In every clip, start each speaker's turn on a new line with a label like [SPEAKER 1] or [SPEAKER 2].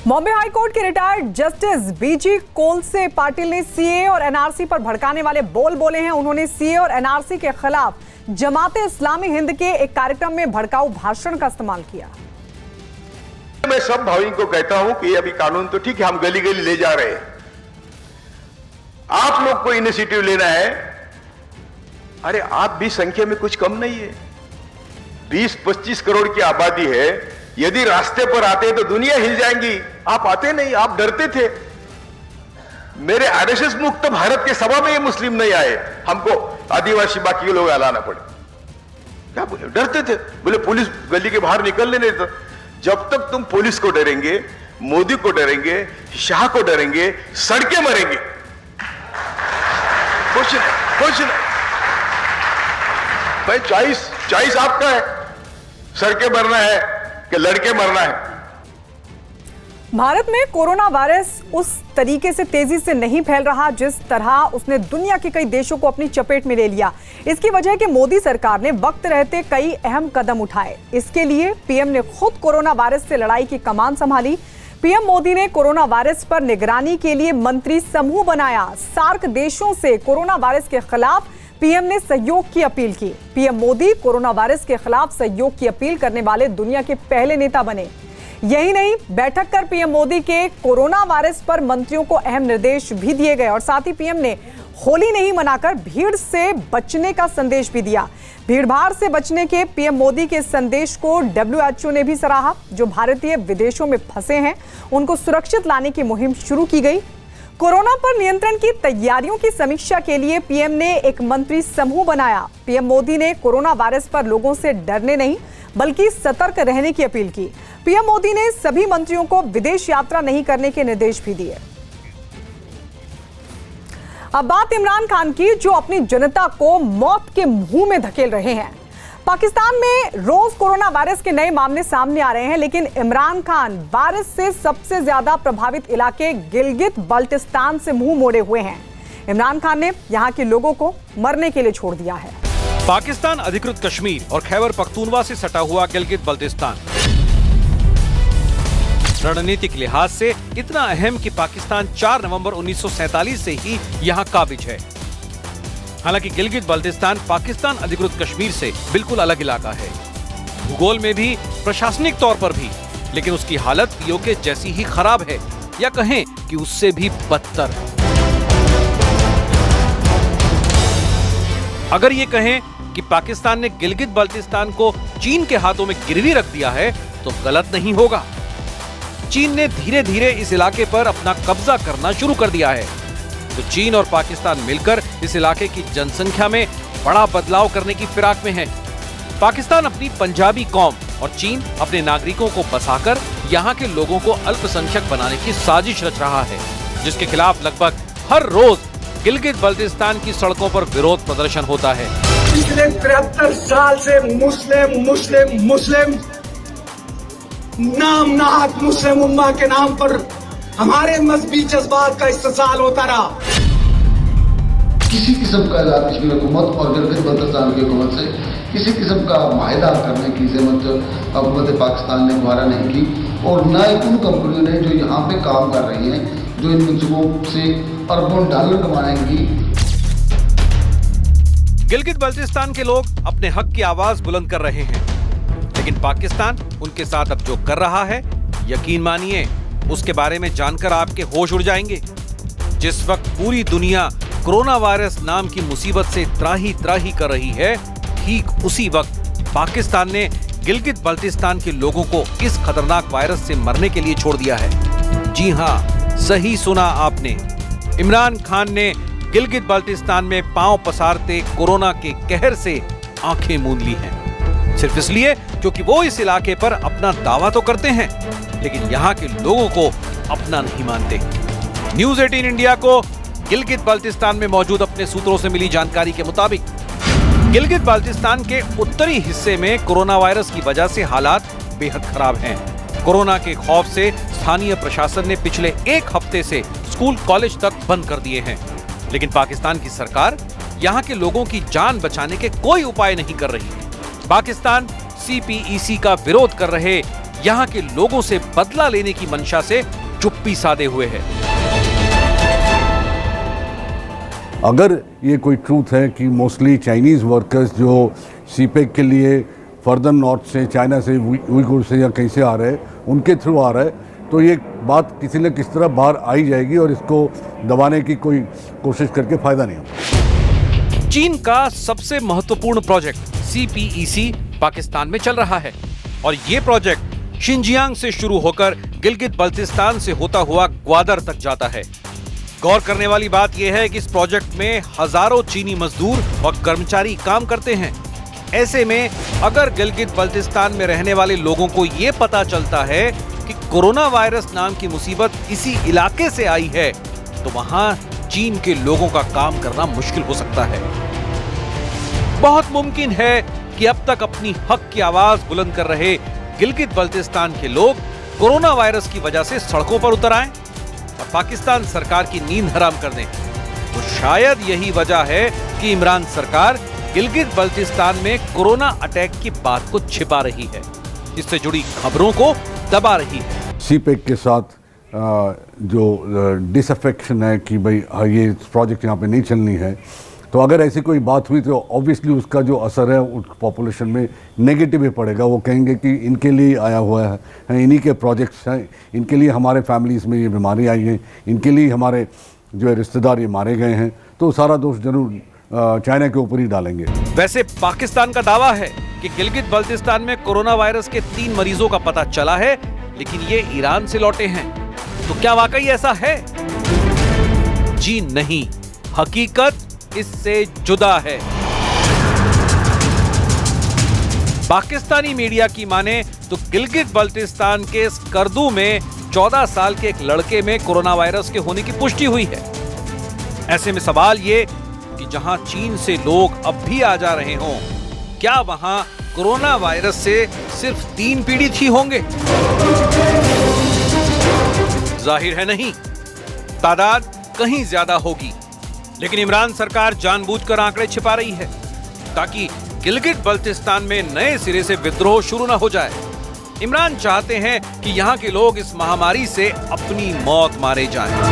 [SPEAKER 1] Bombay high court के retired justice बीजी कोलसे पाटिल ने CA और एनआरसी पर भड़काने वाले बोल बोले हैं। उन्होंने सीए और एनआरसी के खिलाफ जमाते इस्लामी हिंद के एक कार्यक्रम में भड़काऊ भाषण का इस्तेमाल किया।
[SPEAKER 2] मैं सब भाइयों को कहता हूं कि अभी कानून तो ठीक है, हम गली गली ले जा रहे हैं, आप लोग को इनिशिएटिव लेना है। अरे आप भी संख्या में कुछ कम नहीं है, 20-25 करोड़ की आबादी है। यदि रास्ते पर आते तो दुनिया हिल जाएंगी। आप आते नहीं, आप डरते थे। मेरे आरएसएस मुक्त भारत के सभा में ये मुस्लिम नहीं आए, हमको आदिवासी बाकी के लोग लाना पड़े। क्या बोले? डरते थे, बोले पुलिस गली के बाहर निकलने नहीं देता। जब तक तुम पुलिस को डरेंगे, मोदी को डरेंगे, शाह को डरेंगे, सड़कें मरेंगे। कुछ नहीं भाई, चॉइस आपका है, सड़कें मरना है कि लड़के मरना है।
[SPEAKER 1] भारत में कोरोना वायरस उस तरीके से तेजी से नहीं फैल रहा जिस तरह उसने दुनिया के कई देशों को अपनी चपेट में ले लिया। इसकी वजह है कि मोदी सरकार ने वक्त रहते कई अहम कदम उठाए। इसके लिए पीएम ने खुद कोरोना वायरस से लड़ाई की कमान संभाली। पीएम मोदी ने कोरोना वायरस पर निगरानी के लिए मंत्री समूह बनाया। सार्क देशों से कोरोना वायरस के खिलाफ पीएम ने सहयोग की अपील की। पीएम मोदी कोरोना वायरस के खिलाफ सहयोग की अपील करने वाले दुनिया के पहले नेता बने। यही नहीं, बैठक कर पीएम मोदी के कोरोना वायरस पर मंत्रियों को अहम निर्देश भी दिए गए और साथ ही पीएम ने होली नहीं मनाकर भीड़ से बचने का संदेश भी दिया। भीड़भाड़ से बचने के पीएम मोदी के संदेश को WHO ने भी सराहा। जो भारतीय विदेशों में फंसे हैं उनको सुरक्षित लाने की मुहिम शुरू की गई। कोरोना पर नियंत्रण की तैयारियों की समीक्षा के लिए पीएम ने एक मंत्री समूह बनाया। पीएम मोदी ने कोरोना वायरस पर लोगों से डरने नहीं बल्कि सतर्क रहने की अपील की। पीएम मोदी ने सभी मंत्रियों को विदेश यात्रा नहीं करने के निर्देश भी दिए। अब बात इमरान खान की, जो अपनी जनता को मौत के मुंह में धकेल रहे हैं। पाकिस्तान में रोज कोरोना वायरस के नए मामले सामने आ रहे हैं, लेकिन इमरान खान वायरस से सबसे ज्यादा प्रभावित इलाके गिलगित बाल्टिस्तान से मुंह मोड़े हुए हैं। इमरान खान ने यहां के लोगों को मरने के लिए छोड़ दिया है।
[SPEAKER 3] पाकिस्तान अधिकृत कश्मीर और खैबर पख्तूनवा से सटा हुआ गिलगित बाल्टिस्तान रणनीतिक लिहाज से इतना अहम कि पाकिस्तान 4 नवंबर 1947 से ही यहाँ काबिज है। हालांकि गिलगित बाल्टिस्तान पाकिस्तान अधिकृत कश्मीर से बिल्कुल अलग इलाका है, भूगोल में भी, प्रशासनिक तौर पर भी, लेकिन उसकी हालत पीओके जैसी ही खराब है, या कहें कि उससे भी बदतर। अगर ये कहें कि पाकिस्तान ने गिलगित बाल्टिस्तान को चीन के हाथों में गिरवी रख दिया है तो गलत नहीं होगा। चीन ने धीरे धीरे इस इलाके पर अपना कब्जा करना शुरू कर दिया है, तो चीन और पाकिस्तान मिलकर इस इलाके की जनसंख्या में बड़ा बदलाव करने की फिराक में है। पाकिस्तान अपनी पंजाबी कौम और चीन अपने नागरिकों को बसाकर यहाँ के लोगों को अल्पसंख्यक बनाने की साजिश रच रहा है, जिसके खिलाफ लगभग हर रोज गिलगित बाल्टिस्तान की सड़कों पर विरोध प्रदर्शन होता है।
[SPEAKER 4] पिछले 73 साल से मुस्लिम नाम नहात मुस्लिम उम्मा के नाम पर हमारे मजहबी जज्बात का इस्तेसाल होता रहा।
[SPEAKER 5] किसी किस्म का कश्मीर हुकूमत और गिलगित बाल्टिस्तान की हुकूमत से किसी किस्म का माहिदा करने की जहमत हुकूमत पाकिस्तान ने दोबारा नहीं की, और न ही उन कंपनियों ने जो यहाँ पे काम कर रही हैं, जो इन मंसूबों से अरबों डॉलर कमाएंगी।
[SPEAKER 3] गिलगित बाल्टिस्तान के लोग अपने हक की आवाज बुलंद कर रहे हैं, लेकिन पाकिस्तान उनके साथ अब जो कर रहा है, यकीन मानिए उसके बारे में जानकर आपके होश उड़ जाएंगे। जिस वक्त पूरी दुनिया कोरोना वायरस नाम की मुसीबत से त्राही त्राही कर रही है, ठीक उसी वक्त पाकिस्तान ने गिलगित बाल्टिस्तान के लोगों को इस खतरनाक वायरस से मरने के लिए छोड़ दिया है। जी हां, सही सुना आपने, इमरान खान ने गिलगित बाल्टिस्तान में पांव पसारते कोरोना के कहर से आंखें मूंद ली हैं, सिर्फ इसलिए क्योंकि वो इस इलाके पर अपना दावा तो करते हैं, लेकिन यहाँ के लोगों को अपना नहीं मानते। न्यूज़ 18 इंडिया को गिलगित बाल्टिस्तान में मौजूद अपने सूत्रों से मिली जानकारी के मुताबिक गिलगित बाल्टिस्तान के उत्तरी हिस्से में कोरोना वायरस की वजह से हालात बेहद खराब हैं। कोरोना के खौफ से स्थानीय प्रशासन ने पिछले 1 हफ्ते से स्कूल कॉलेज तक बंद कर दिए हैं, लेकिन पाकिस्तान की सरकार यहाँ के लोगों की जान बचाने के कोई उपाय नहीं कर रही है। पाकिस्तान CPEC का विरोध कर रहे यहाँ के लोगों से बदला लेने की मंशा से चुप्पी साधे हुए है।
[SPEAKER 6] अगर ये कोई ट्रूथ है कि मोस्टली चाइनीज़ वर्कर्स जो सीपेक के लिए फर्दर नॉर्थ से, चाइना से, उइगुर से या कहीं से आ रहे हैं, उनके थ्रू आ रहा है, तो ये बात किसी न किसी तरह बाहर आई जाएगी और इसको दबाने की कोई कोशिश करके फायदा नहीं होगा।
[SPEAKER 3] चीन का सबसे महत्वपूर्ण प्रोजेक्ट CPEC पाकिस्तान में चल रहा है और ये प्रोजेक्ट शिनजियांग से शुरू होकर गिलगित बल्तिस्तान से होता हुआ ग्वादर तक जाता है। गौर करने वाली बात यह है कि इस प्रोजेक्ट में हजारों चीनी मजदूर और कर्मचारी काम करते हैं। ऐसे में अगर गिलगित बल्तिस्तान में रहने वाले लोगों को यह पता चलता है कि कोरोना वायरस नाम की मुसीबत इसी इलाके से आई है, तो वहां चीन के लोगों का काम करना मुश्किल हो सकता है। बहुत मुमकिन है कि अब तक अपनी हक की आवाज बुलंद कर रहे गिलगित बल्तिस्तान के लोग कोरोना वायरस की वजह से सड़कों पर उतर आएं और पाकिस्तान सरकार की नींद हराम कर दें। तो शायद यही वजह है कि इमरान सरकार गिलगित बल्तिस्तान में कोरोना अटैक की बात को छिपा रही है, इससे जुड़ी खबरों को दबा रही है।
[SPEAKER 6] सीपेक के साथ जो डिसअफेक्शन है कि भाई ये प्रोजेक्ट यहाँ पे नहीं चलनी है, तो अगर ऐसी कोई बात हुई तो ऑब्वियसली उसका जो असर है उस पॉपुलेशन में नेगेटिव ही पड़ेगा। वो कहेंगे कि इनके लिए आया हुआ है, इन्हीं के प्रोजेक्ट्स हैं, इनके लिए हमारे फैमिलीज़ में ये बीमारी आई है, इनके लिए हमारे जो रिश्तेदार ये मारे गए हैं, तो सारा दोष जरूर चाइना के ऊपर ही डालेंगे।
[SPEAKER 3] वैसे पाकिस्तान का दावा है कि गिलगित बल्तिस्तान में कोरोना वायरस के 3 मरीजों का पता चला है, लेकिन ये ईरान से लौटे हैं। तो क्या वाकई ऐसा है? जी नहीं, हकीकत इससे जुदा है। पाकिस्तानी मीडिया की माने तो गिलगित बल्तिस्तान के स्कर्दू में 14 साल के एक लड़के में कोरोना वायरस के होने की पुष्टि हुई है। ऐसे में सवाल ये कि जहां चीन से लोग अब भी आ जा रहे हों, क्या वहां कोरोना वायरस से सिर्फ 3 पीड़ित ही होंगे? जाहिर है नहीं, तादाद कहीं ज्यादा होगी। लेकिन इमरान सरकार जानबूझकर आंकड़े छिपा रही है ताकि गिलगित बल्तिस्तान में नए सिरे से विद्रोह शुरू न हो जाए। इमरान चाहते हैं कि यहाँ के लोग इस महामारी से अपनी मौत मारे जाएं।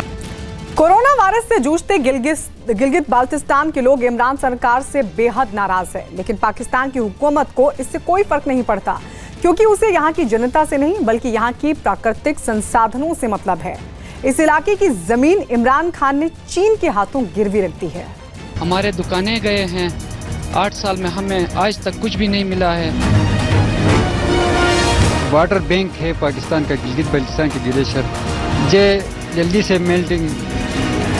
[SPEAKER 1] कोरोना वायरस से जूझते गिलगित बाल्तिस्तान के लोग इमरान सरकार से बेहद नाराज है, लेकिन पाकिस्तान की हुकूमत को इससे कोई फर्क नहीं पड़ता, क्योंकि उसे यहाँ की जनता से नहीं बल्कि यहाँ की प्राकृतिक संसाधनों से मतलब है। इस इलाके की जमीन इमरान खान ने चीन के हाथों गिरवी रख दी है।
[SPEAKER 7] हमारे दुकानें गए हैं, 8 साल में हमें आज तक कुछ भी नहीं मिला है।
[SPEAKER 8] वाटर बैंक है पाकिस्तान का गिलगित बल्तिस्तान के ग्लेशियर, जे जल्दी से मेल्टिंग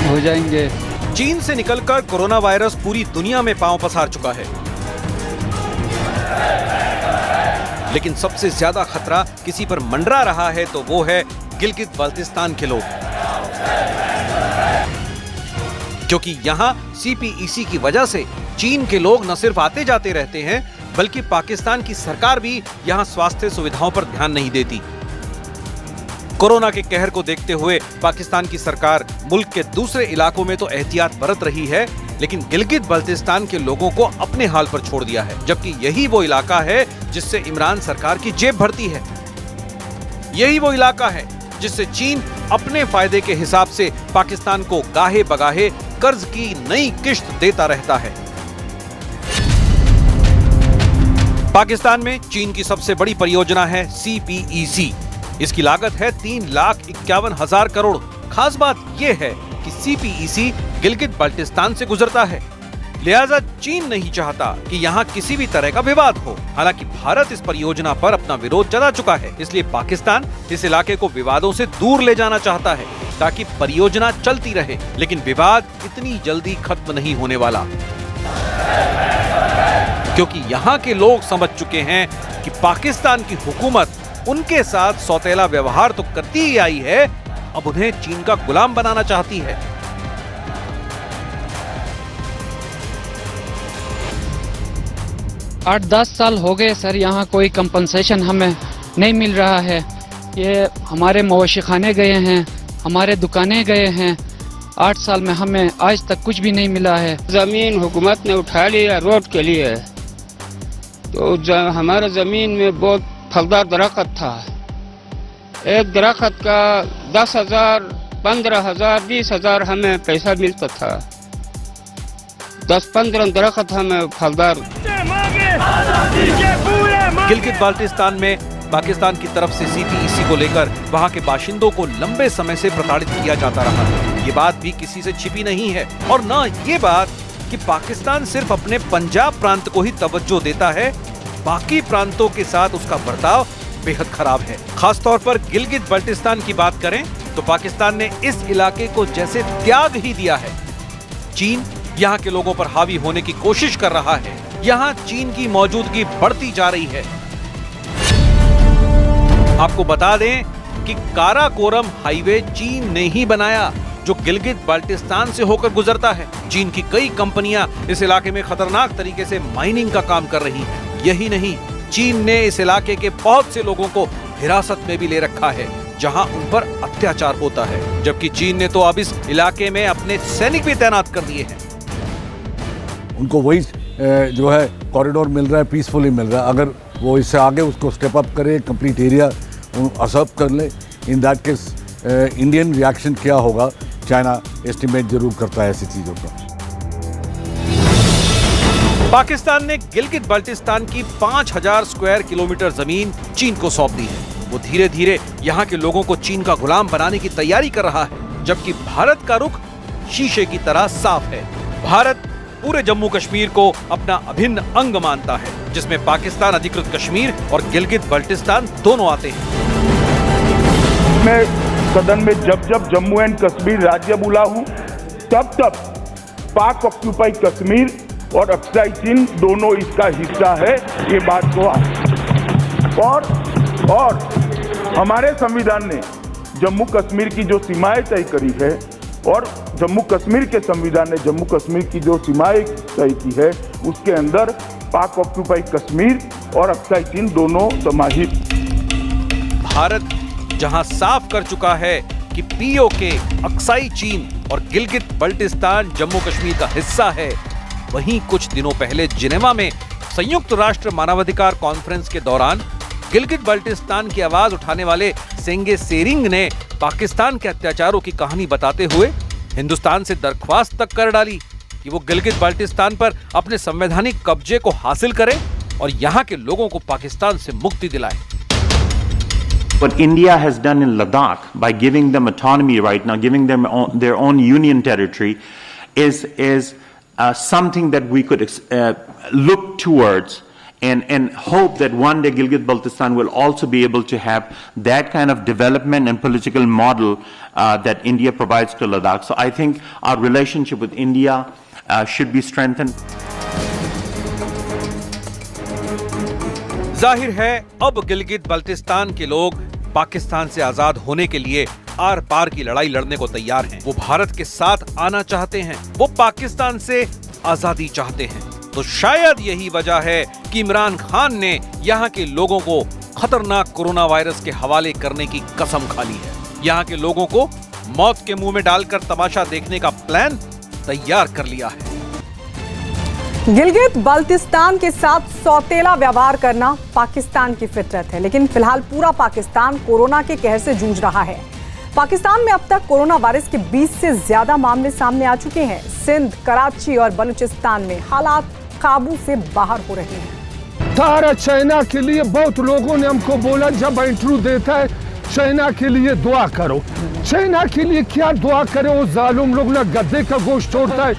[SPEAKER 8] हो जाएंगे।
[SPEAKER 3] चीन से निकलकर कोरोना वायरस पूरी दुनिया में पांव पसार चुका है, लेकिन सबसे ज्यादा खतरा किसी पर मंडरा रहा है तो वो है गिलगित बाल्तिस्तान के लोग, क्योंकि यहाँ CPEC की वजह से चीन के लोग न सिर्फ आते जाते रहते हैं, बल्कि पाकिस्तान की सरकार भी यहाँ स्वास्थ्य सुविधाओं पर ध्यान नहीं देती। कोरोना के कहर को देखते हुए पाकिस्तान की सरकार मुल्क के दूसरे इलाकों में तो एहतियात बरत रही है, लेकिन गिलगित बल्तिस्तान के लोगों को अपने हाल पर छोड़ दिया है, जबकि यही वो इलाका है जिससे इमरान सरकार की जेब भरती है। यही वो इलाका है जिससे चीन अपने फायदे के हिसाब से पाकिस्तान को गाहे बगाहे कर्ज की नई किश्त देता रहता है। पाकिस्तान में चीन की सबसे बड़ी परियोजना है CPEC। इसकी लागत है 3,51,000 करोड़। खास बात यह है कि CPEC गिलगित बाल्तिस्तान से गुजरता है, लिहाजा चीन नहीं चाहता कि यहाँ किसी भी तरह का विवाद हो। हालांकि भारत इस परियोजना पर अपना विरोध जता चुका है, इसलिए पाकिस्तान इस इलाके को विवादों से दूर ले जाना चाहता है ताकि परियोजना चलती रहे, लेकिन विवाद इतनी जल्दी खत्म नहीं होने वाला, क्योंकि यहाँ के लोग समझ चुके हैं कि पाकिस्तान की हुकूमत उनके साथ सौतेला व्यवहार तो करती ही आई है, अब उन्हें चीन का गुलाम बनाना चाहती है।
[SPEAKER 7] 8-10 साल हो गए सर, यहाँ कोई कंपनसेशन हमें नहीं मिल रहा है। ये हमारे मवेशी खाने गए हैं, हमारे दुकानें गए हैं, 8 साल में हमें आज तक कुछ भी नहीं मिला है।
[SPEAKER 9] जमीन हुकूमत ने उठा लिया रोड के लिए, तो हमारे जमीन में बहुत फलदार दरख्त था, एक दरख्त का 10,000, 15,000, 20,000 हमें पैसा मिलता था। 10-15 दरख्त हमें फलदार।
[SPEAKER 3] गिलगित बाल्टिस्तान में पाकिस्तान की तरफ से CPEC को लेकर वहां के बाशिंदों को लंबे समय से प्रताड़ित किया जाता रहा है। ये बात भी किसी से छिपी नहीं है और न ये बात कि पाकिस्तान सिर्फ अपने पंजाब प्रांत को ही तवज्जो देता है, बाकी प्रांतों के साथ उसका बर्ताव बेहद खराब है। खासतौर पर गिलगित बाल्टिस्तान की बात करें तो पाकिस्तान ने इस इलाके को जैसे त्याग ही दिया है। चीन यहाँ के लोगों पर हावी होने की कोशिश कर रहा है। यहाँ चीन की मौजूदगी बढ़ती जा रही है। आपको बता दें कि काराकोरम हाईवे चीन ने ही बनाया, जो गिलगित बाल्टिस्तान से होकर गुजरता है। चीन की कई कंपनियां इस इलाके में खतरनाक तरीके से माइनिंग का काम कर रही हैं। यही नहीं, चीन ने इस इलाके के बहुत से लोगों को हिरासत में भी ले रखा है, जहां उन पर अत्याचार होता है। जबकि चीन ने तो अब इस इलाके में अपने सैनिक भी तैनात कर दिए हैं।
[SPEAKER 6] उनको वही जो है कॉरिडोर मिल रहा है, पीसफुली मिल रहा है। अगर वो इससे आगे उसको स्टेप अप करे, कंप्लीट एरिया असर्व कर ले, in that case Indian reaction क्या होगा, चाइना एस्टिमेट जरूर करता है ऐसी चीज़ों का।
[SPEAKER 3] पाकिस्तान ने गिलगित बाल्टिस्तान की 5,000 स्क्वायर किलोमीटर जमीन चीन को सौंप दी है। वो धीरे धीरे यहाँ के लोगों को चीन का गुलाम बनाने की तैयारी कर रहा है, जबकि भारत का रुख शीशे की तरह साफ है। भारत पूरे जम्मू कश्मीर को अपना अभिन्न अंग मानता है, जिसमें पाकिस्तान अधिकृत कश्मीर और गिलगित बाल्टिस्तान दोनों आते हैं।
[SPEAKER 10] मैं सदन में जब जब जम्मू एंड कश्मीर राज्य बोला हूं, तब तब पाक ऑक्यूपाई कश्मीर और अक्साई चीन दोनों इसका हिस्सा है, ये बात को और हमारे संविधान ने जम्मू कश्मीर की जो सीमाएं तय करी है और जम्मू कश्मीर के संविधान ने जम्मू कश्मीर की जो सीमाएं तय की है, उसके अंदर पाक ऑक्यूपाई कश्मीर और अक्साई चीन दोनों समाहित।
[SPEAKER 3] भारत जहां साफ कर चुका है कि POK अक्साई चीन और गिलगित बाल्टिस्तान जम्मू कश्मीर का हिस्सा है, वहीं कुछ दिनों पहले जिनेवा में संयुक्त राष्ट्र मानवाधिकार कॉन्फ्रेंस के दौरान गिलगित बाल्टिस्तान की आवाज उठाने वाले सेंगे सेरिंग ने पाकिस्तान के अत्याचारों की कहानी बताते हुए हिंदुस्तान से दरख्वास्त तक कर डाली कि वो गिलगित बाल्टिस्तान पर अपने संवैधानिक कब्जे को हासिल करे और यहाँ के लोगों को पाकिस्तान से मुक्ति दिलाए।
[SPEAKER 11] What India has done in Ladakh by giving them autonomy right now, giving them their own union territory, is something that we could look towards and hope that one day Gilgit-Baltistan will also be able to have that kind of development and political model that India provides to Ladakh. So I think our relationship with India should be strengthened.
[SPEAKER 3] जाहिर है अब गिलगित बाल्टिस्तान के लोग पाकिस्तान से आजाद होने के लिए are पार की लड़ाई लड़ने को तैयार हैं। वो भारत के साथ आना चाहते हैं, वो पाकिस्तान से आजादी चाहते हैं। तो शायद यही वजह है कि इमरान खान ने यहाँ के लोगों को खतरनाक कोरोना वायरस के हवाले करने की कसम खा ली है। यहाँ के लोगों को मौत के मुंह में डालकर तमाशा देखने का प्लान तैयार कर लिया है।
[SPEAKER 1] गिलगित बाल्टिस्तान के साथ सौतेला व्यवहार करना पाकिस्तान की फितरत है, लेकिन फिलहाल पूरा पाकिस्तान कोरोना के कहर से जूझ रहा है। पाकिस्तान में अब तक कोरोना वायरस के 20 से ज्यादा मामले सामने आ चुके हैं। सिंध, कराची और बलूचिस्तान में हालात काबू से बाहर हो रहे हैं।
[SPEAKER 12] सारा चाइना के लिए बहुत लोगों ने हमको बोला, जब इंटरव्यू देता है चाइना के लिए दुआ करो। चाइना के लिए क्या दुआ करे? वो जालिम लोग ना गद्दे का गोश्त छोड़ता है,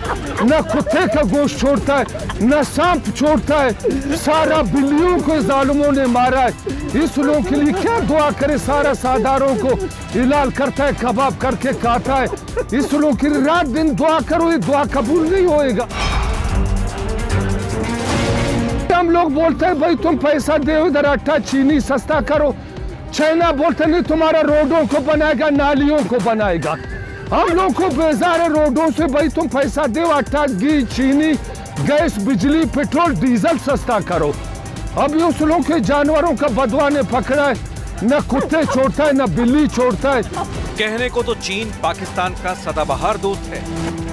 [SPEAKER 12] ना कुत्ते का गोश्त छोड़ता है, ना सांप छोड़ता है। सारा बिल्लियों को जालिमों ने मारा है। इस लोगों के लिए क्या दुआ करे? सारा साधारणों को इलाल करता है, कबाब करके खाता है। इस लोगों के लिए रात दिन दुआ करो, ये दुआ कबूल नहीं होएगा। हम लोग बोलते हैं भाई तुम पैसा दे, इधर आटा चीनी सस्ता करो। चाइना बोलते नहीं तुम्हारा रोडों को बनाएगा, नालियों को बनाएगा। हम लोग को बेजार है रोडों से, भाई तुम पैसा दो, आटा, घी, चीनी, गैस, बिजली, पेट्रोल, डीजल सस्ता करो। अभी उस लोग के जानवरों का बदवा ने पकड़ा है, न कुत्ते छोड़ता है, न बिल्ली छोड़ता है।
[SPEAKER 3] कहने को तो चीन पाकिस्तान का सदाबहार दोस्त है,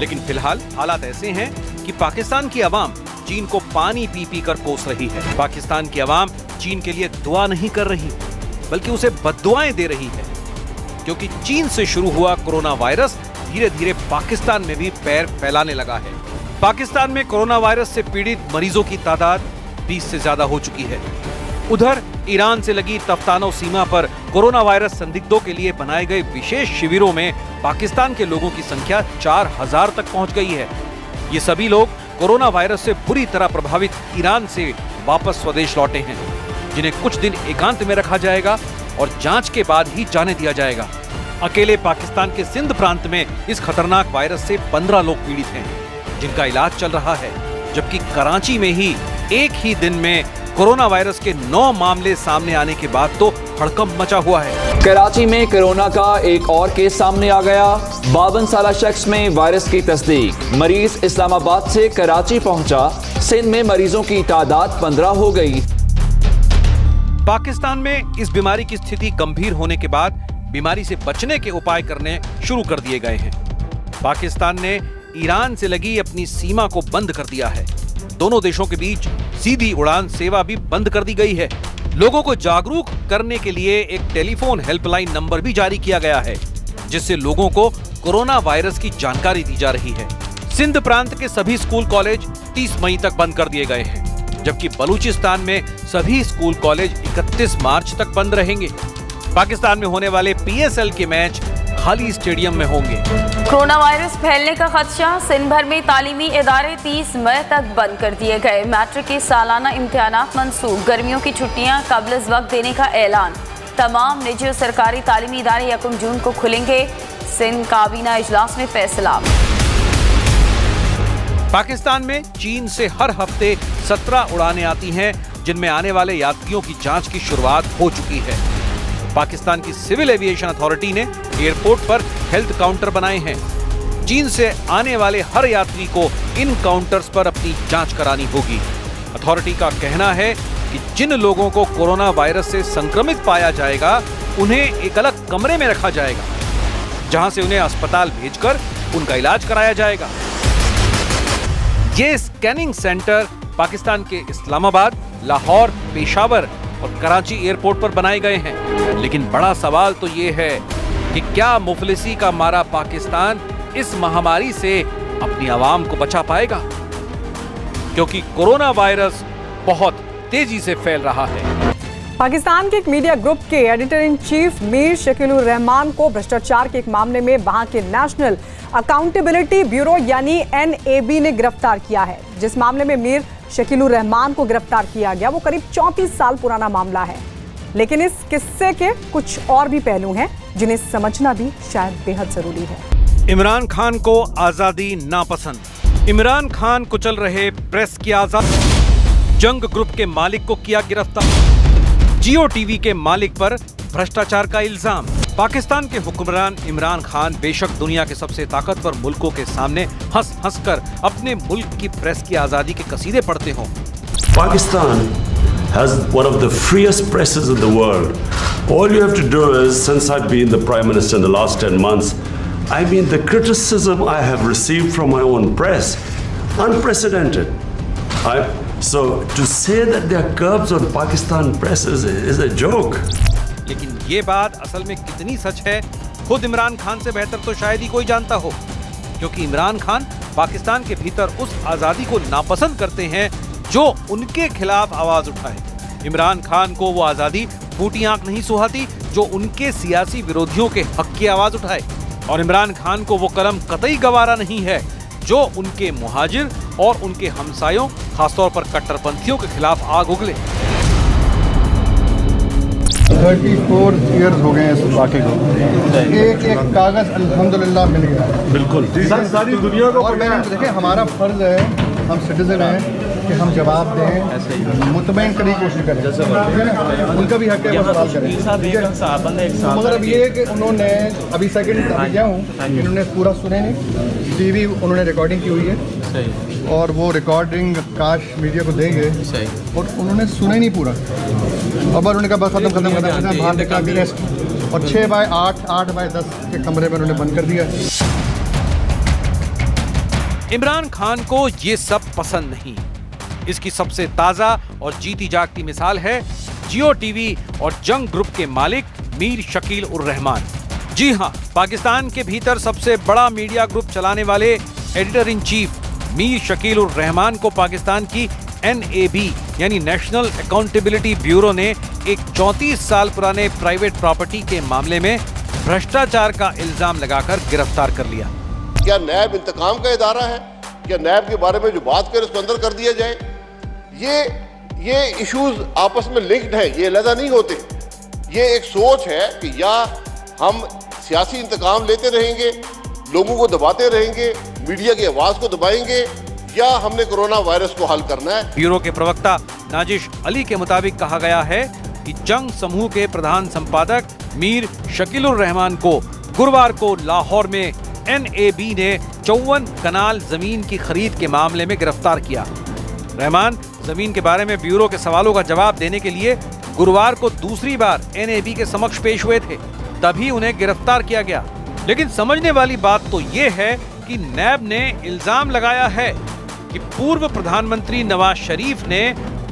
[SPEAKER 3] लेकिन फिलहाल हालात ऐसे हैं कि पाकिस्तान की आवाम चीन को पानी पी पी कर कोस रही है। पाकिस्तान की आवाम चीन के लिए दुआ नहीं कर रही। बल्कि उसे बद्दुआएं दे रही है, क्योंकि चीन से शुरू हुआ कोरोना वायरस धीरे धीरे पाकिस्तान में भी पैर फैलाने लगा है। पाकिस्तान में कोरोना वायरस से पीड़ित मरीजों की तादाद 20 से ज्यादा हो चुकी है। उधर ईरान से लगी तफ्तानो सीमा पर कोरोना वायरस संदिग्धों के लिए बनाए गए विशेष शिविरों में पाकिस्तान के लोगों की संख्या 4000 तक पहुंच गई है। ये सभी लोग कोरोना वायरस से बुरी तरह प्रभावित ईरान से वापस स्वदेश लौटे हैं, जिन्हें कुछ दिन एकांत में रखा जाएगा और जांच के बाद ही जाने दिया जाएगा। अकेले पाकिस्तान के सिंध प्रांत में इस खतरनाक वायरस से 15 लोग पीड़ित हैं, जिनका इलाज चल रहा है, जबकि कराची में ही एक ही दिन में कोरोना वायरस के 9 मामले सामने आने के बाद तो हड़कंप मचा हुआ है।
[SPEAKER 13] कराची में कोरोना का एक और केस सामने आ गया। 52 साल शख्स में वायरस की तस्दीक। मरीज इस्लामाबाद से कराची पहुंचा। सिंध में मरीजों की तादाद 15 हो गई।
[SPEAKER 3] पाकिस्तान में इस बीमारी की स्थिति गंभीर होने के बाद बीमारी से बचने के उपाय करने शुरू कर दिए गए हैं। पाकिस्तान ने ईरान से लगी अपनी सीमा को बंद कर दिया है। दोनों देशों के बीच सीधी उड़ान सेवा भी बंद कर दी गई है। लोगों को जागरूक करने के लिए एक टेलीफोन हेल्पलाइन नंबर भी जारी किया गया है, जिससे लोगों को कोरोना वायरस की जानकारी दी जा रही है। सिंध प्रांत के सभी स्कूल कॉलेज 30 मई तक बंद कर दिए गए हैं, जबकि बलूचिस्तान में सभी स्कूल कॉलेज 31 मार्च तक बंद रहेंगे। पाकिस्तान में होने वाले PSL के मैच खाली स्टेडियम में होंगे।
[SPEAKER 14] कोरोना वायरस फैलने का खदशा। सिंध भर में तालीमी इदारे 30 मई तक बंद कर दिए गए। मैट्रिक के सालाना इम्तिहानात मंसूख। गर्मियों की छुट्टियां कब्ल वक्त देने का ऐलान। तमाम निजी और सरकारी तालीमी इदारे 1 जून को खुलेंगे। सिंध काबीना इजलास में फैसला।
[SPEAKER 3] पाकिस्तान में चीन से हर हफ्ते 17 उड़ानें आती हैं, जिनमें आने वाले यात्रियों की जांच की शुरुआत हो चुकी है। पाकिस्तान की सिविल एविएशन अथॉरिटी ने एयरपोर्ट पर हेल्थ काउंटर बनाए हैं। चीन से आने वाले हर यात्री को इन काउंटर्स पर अपनी जांच करानी होगी। अथॉरिटी का कहना है कि जिन लोगों को कोरोना वायरस से संक्रमित पाया जाएगा, उन्हें एक अलग कमरे में रखा जाएगा, जहां से उन्हें अस्पताल भेजकर उनका इलाज कराया जाएगा। ये स्कैनिंग सेंटर पाकिस्तान के इस्लामाबाद, लाहौर, पेशावर और कराची एयरपोर्ट पर बनाए गए हैं। लेकिन बड़ा सवाल तो ये है कि क्या मुफलिसी का मारा पाकिस्तान इस महामारी से अपनी आवाम को बचा पाएगा? क्योंकि कोरोना वायरस बहुत तेजी से फैल रहा है।
[SPEAKER 1] पाकिस्तान के एक मीडिया ग्रुप के editor in chief Mir Shakilur Rahman को भ्रष्टाचार के एक मामले में वहां के नेशनल अकाउंटेबिलिटी ब्यूरो यानी NAB ने गिरफ्तार किया है। जिस मामले में मीर शकीलुर रहमान को गिरफ्तार किया गया वो करीब 34 साल पुराना मामला है। लेकिन इस किस्से के कुछ और भी पहलू हैं जिन्हें समझना भी शायद बेहद जरूरी है।
[SPEAKER 3] इमरान खान को आजादी नापसंद। इमरान खान कुचल रहे प्रेस की आजादी। जंग ग्रुप के मालिक को किया गिरफ्तार। जियो टीवी के मालिक पर भ्रष्टाचार का इल्जाम। पाकिस्तान के हुक्मरान इमरान खान बेशक दुनिया के सबसे ताकतवर मुल्कों के सामने हंस हंस कर अपने मुल्क की प्रेस की आजादी के कसीदे पढ़ते हों।
[SPEAKER 15] Pakistan has one of the freest presses in the world. All you have to do is, since I've been the Prime Minister in the last 10 months, I mean the criticism I have received from my own press, unprecedented. So to say that there are curbs on Pakistan press is a joke.
[SPEAKER 3] लेकिन ये बात असल में कितनी सच है, खुद इमरान खान से बेहतर तो शायद ही कोई जानता हो, क्योंकि इमरान खान पाकिस्तान के भीतर उस आज़ादी को नापसंद करते हैं जो उनके खिलाफ आवाज उठाए। इमरान खान को वो आज़ादी फूटी आंख नहीं सुहाती जो उनके सियासी विरोधियों के हक की आवाज उठाए, और इमरान खान को वो कलम कतई गवारा नहीं है जो उनके मुहाजिर और उनके हमसायों, खासतौर पर कट्टरपंथियों के खिलाफ आग उगले।
[SPEAKER 16] 34 ईयर्स हो गए हैं इस वाक़े को। एक एक कागज़ अल्हम्दुलिल्लाह मिल गया। बिल्कुल सारी दुनिया को। और मैंने देखें, हमारा फ़र्ज़ है, हम सिटीज़न हैं कि हम जवाब दें, मुतमईन करने की कोशिश करें। उनका भी हक है वो सवाल करें। मगर अब ये कि उन्होंने अभी सेकंड गया हूँ, इन्होंने पूरा सुने नहीं। टीवी उन्होंने रिकॉर्डिंग की हुई है और वो रिकॉर्डिंग काश मीडिया को देंगे, और उन्होंने सुने नहीं पूरा। और उन्होंने कहा बस खत्म बाहर निकला के रेस्ट, और 6 बाय 8, 8 बाय 10 के कमरे में उन्होंने बंद कर दिया।
[SPEAKER 3] इमरान खान को ये सब पसंद नहीं। इसकी सबसे ताजा और जीती जागती मिसाल है जियो टीवी और जंग ग्रुप के मालिक मीर शकील उर रहमान। जी हां, पाकिस्तान के भीतर सबसे बड़ा मीडिया ग्रुप चलाने वाले editor in chief Mir Shakeel उर रहमान को पाकिस्तान की NAB यानी नेशनल अकाउंटेबिलिटी ब्यूरो ने एक 34 साल पुराने प्राइवेट प्रॉपर्टी के मामले में भ्रष्टाचार का इल्जाम लगाकर गिरफ्तार कर लिया।
[SPEAKER 17] क्या नैब इंतकाम का इदारा है? क्या नैब के बारे में जो बात करे उसको अंदर कर दिया जाए? ये इश्यूज आपस में लिंक्ड हैं, ये अलग नहीं होते। ये एक सोच है कि या हम सियासी इंतकाम लेते रहेंगे, लोगों को दबाते रहेंगे, मीडिया की आवाज को दबाएंगे, या हमने कोरोना वायरस को हल करना है।
[SPEAKER 3] ब्यूरो के प्रवक्ता नाजिश अली के मुताबिक कहा गया है कि जंग समूह के प्रधान संपादक मीर शकील उर रहमान को गुरुवार को लाहौर में NAB ने 54 कनाल जमीन की खरीद के मामले में गिरफ्तार किया। रहमान जमीन के बारे में ब्यूरो के सवालों का जवाब देने के लिए गुरुवार को दूसरी बार NAB के समक्ष पेश हुए थे, तभी उन्हें गिरफ्तार किया गया। लेकिन समझने वाली बात तो ये है कि नैब ने इल्जाम लगाया है कि पूर्व प्रधानमंत्री नवाज शरीफ ने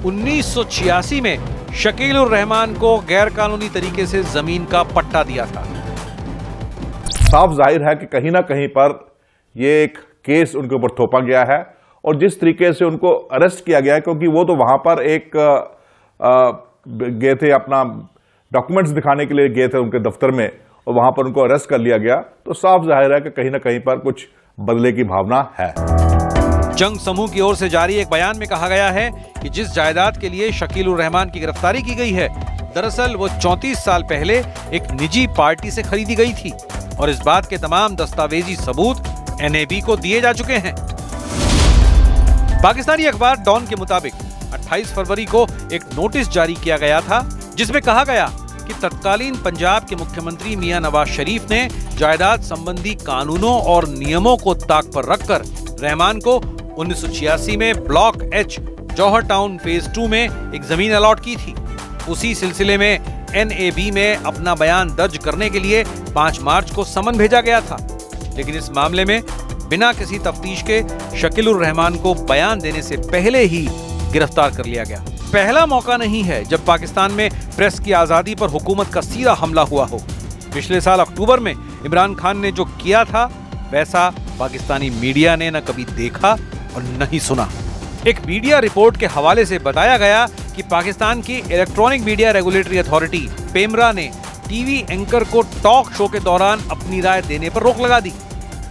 [SPEAKER 3] 1986 में शकील उर रहमान को गैर कानूनी तरीके से जमीन का पट्टा दिया था।
[SPEAKER 18] साफ जाहिर है कि कहीं ना कहीं पर यह एक केस उनके ऊपर थोपा गया है और जिस तरीके से उनको अरेस्ट किया गया है, क्योंकि वो तो वहां पर एक गए थे, अपना डॉक्यूमेंट्स दिखाने के लिए गए थे उनके दफ्तर में और वहां पर उनको अरेस्ट कर लिया गया, तो साफ जाहिर है कि कहीं ना कहीं पर कुछ बदले की भावना है।
[SPEAKER 3] जंग समूह की ओर से जारी एक बयान में कहा गया है कि जिस जायदाद के लिए शकील उर रहमान की गिरफ्तारी की गई है, दरअसल वो 34 साल पहले एक निजी पार्टी से खरीदी गई थी और इस बात के तमाम दस्तावेजी सबूत NAB को दिए जा चुके हैं। पाकिस्तानी अखबार डॉन के मुताबिक 28 फरवरी को एक नोटिस जारी किया गया था जिसमें कहा गया कि तत्कालीन पंजाब के मुख्यमंत्री मियां नवाज शरीफ ने जायदाद संबंधी कानूनों और नियमों को ताक पर रखकर रहमान को 1986 में ब्लॉक H जौहर टाउन फेज 2 में एक जमीन अलॉट की थी। उसी सिलसिले में NAB में अपना बयान दर्ज करने के लिए 5 मार्च को समन भेजा गया था, लेकिन इस मामले में बिना किसी तफ्तीश के शकील उर रहमान को बयान देने से पहले ही गिरफ्तार कर लिया गया। पहला मौका नहीं है जब पाकिस्तान में प्रेस की आजादी पर हुकूमत का सीधा हमला हुआ हो। पिछले साल अक्टूबर में इमरान खान ने जो किया था वैसा पाकिस्तानी मीडिया ने न कभी देखा और न ही सुना। एक मीडिया रिपोर्ट के हवाले से बताया गया कि पाकिस्तान की electronic media regulatory authority PEMRA ने टीवी एंकर को टॉक शो के दौरान अपनी राय देने पर रोक लगा दी।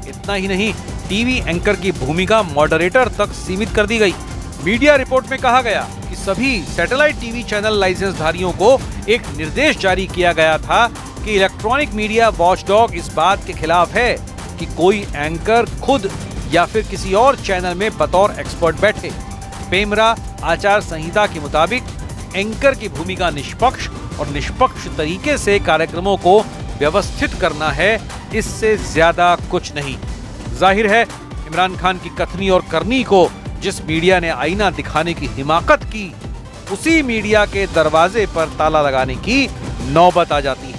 [SPEAKER 3] इतना ही नहीं, टीवी एंकर की भूमिका मॉडरेटर तक सीमित कर दी गई। मीडिया रिपोर्ट में कहा गया कि सभी सैटेलाइट टीवी चैनल लाइसेंसधारियों को एक निर्देश जारी किया गया था कि इलेक्ट्रॉनिक मीडिया वॉचडॉग इस बात के खिलाफ है कि कोई एंकर खुद या फिर किसी और चैनल में बतौर एक्सपर्ट बैठे। पेमरा आचार संहिता के मुताबिक एंकर की भूमिका निष्पक्ष और निष्पक्ष तरीके से कार्यक्रमों को व्यवस्थित करना है, इससे ज्यादा कुछ नहीं। जाहिर है इमरान खान की कथनी और करनी को जिस मीडिया ने आईना दिखाने की हिमाकत की, उसी मीडिया के दरवाजे पर ताला लगाने की नौबत आ जाती है।